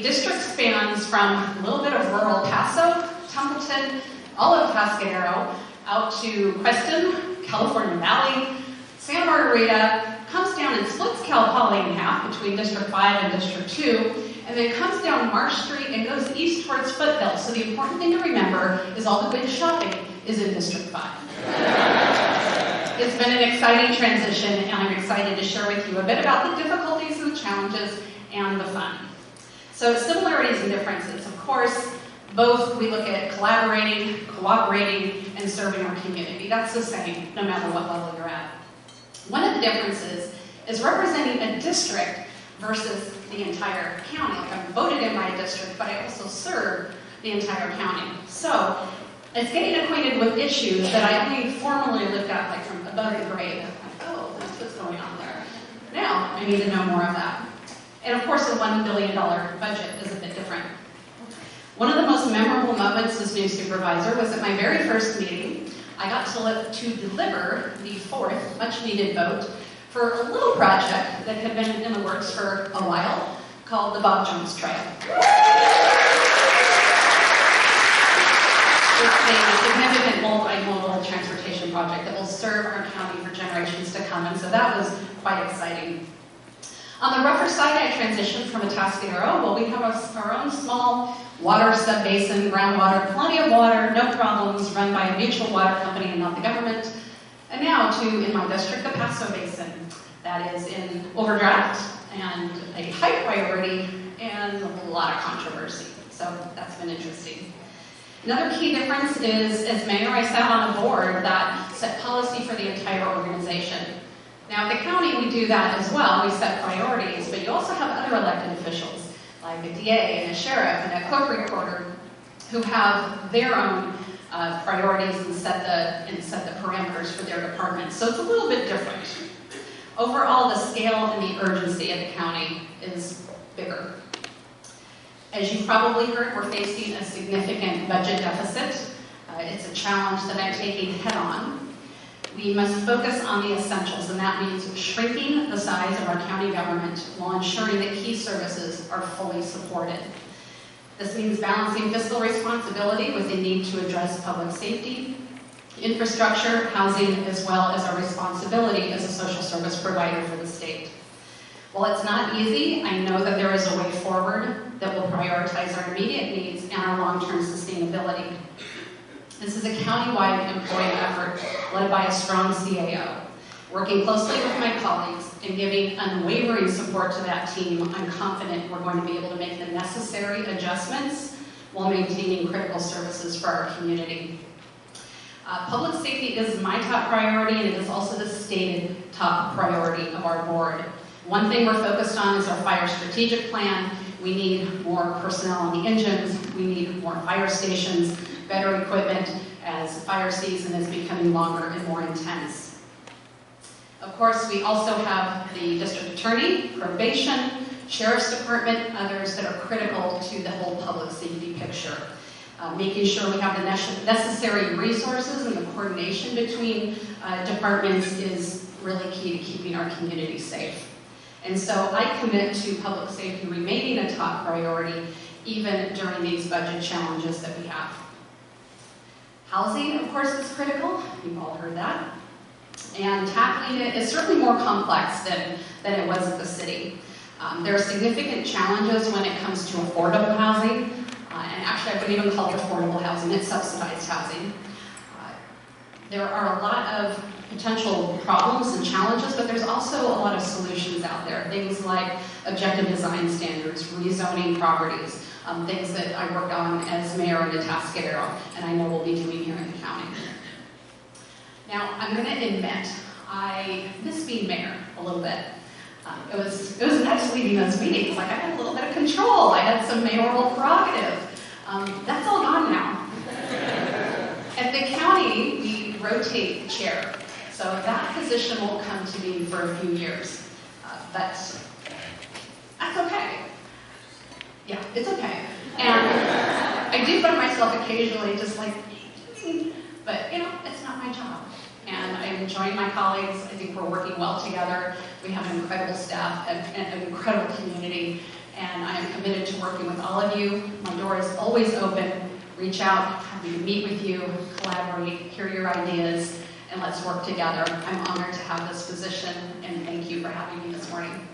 district spans from a little bit of rural Paso, Templeton, all of Atascadero, out to Creston, California Valley, Santa Margarita, comes down and splits Cal Poly in half between District 5 and District 2, and then comes down Marsh Street and goes east towards Foothills. So the important thing to remember is all the good shopping is in District 5. It's been an exciting transition, and I'm excited to share with you a bit about the difficulties and the challenges and the fun. So similarities and differences. Of course, both we look at collaborating, cooperating, and serving our community. That's the same, no matter what level you're at. One of the differences is representing a district versus the entire county. Like, I'm voted in my district, but I also serve the entire county. So it's getting acquainted with issues that I only formally looked at like from above the grade. Like, oh, that's what's going on there. Now I need to know more of that. And of course, a $1 billion budget is a bit different. One of the most memorable moments as new supervisor was at my very first meeting. I got to deliver the fourth much-needed vote for a little project that had been in the works for a while called the Bob Jones Trail. It's a significant multimodal transportation project that will serve our county for generations to come, and so that was quite exciting. On the rougher side, I transitioned from Atascadero. Well, we have our own small water sub-basin, groundwater, plenty of water, no problems, run by a mutual water company and not the government. And now to, in my district, the Paso Basin. That is in overdraft and a high priority and a lot of controversy. So that's been interesting. Another key difference is, as mayor, I sat on a board that set policy for the entire organization. Now, at the county, we do that as well. We set priorities, but you also have other elected officials, like a DA and a sheriff and a clerk recorder, who have their own priorities and set the parameters for their departments. So it's a little bit different. Overall, the scale and the urgency of the county is bigger. As you've probably heard, we're facing a significant budget deficit. It's a challenge that I'm taking head on. We must focus on the essentials, and that means shrinking the size of our county government while ensuring that key services are fully supported. This means balancing fiscal responsibility with the need to address public safety, infrastructure, housing, as well as our responsibility as a social service provider for the state. While it's not easy, I know that there is a way forward that will prioritize our immediate needs and our long-term sustainability. This is a county-wide employee effort led by a strong CAO. Working closely with my colleagues and giving unwavering support to that team, I'm confident we're going to be able to make the necessary adjustments while maintaining critical services for our community. Public safety is my top priority, and it is also the stated top priority of our board. One thing we're focused on is our fire strategic plan. We need more personnel on the engines. We need more fire stations, better equipment as fire season is becoming longer and more intense. Of course, we also have the district attorney, probation, sheriff's department, others that are critical to the whole public safety picture. Making sure we have the necessary resources and the coordination between departments is really key to keeping our community safe. And so I commit to public safety remaining a top priority even during these budget challenges that we have. Housing, of course, is critical. You've all heard that. And tackling it is certainly more complex than it was at the city. There are significant challenges when it comes to affordable housing. And actually, I wouldn't even call it affordable housing, it's subsidized housing. There are a lot of potential problems and challenges, but there's also a lot of solutions out there. Things like objective design standards, rezoning properties, things that I worked on as mayor in Atascadero, and I know we'll be doing here in the county. Now, I'm going to admit, I miss being mayor a little bit. It was nice leading those meetings. Like, I had a little bit of control. I had some mayoral prerogative. That's all gone now. At the county, we rotate the chair. So that position won't come to me for a few years. But that's okay. Yeah, it's okay. And I do find myself occasionally just like, but you know, it's not my job. And I'm enjoying my colleagues. I think we're working well together. We have an incredible staff and an incredible community. and I am committed to working with all of you. My door is always open. Reach out, happy to meet with you, collaborate, hear your ideas, and let's work together. I'm honored to have this position, and thank you for having me this morning.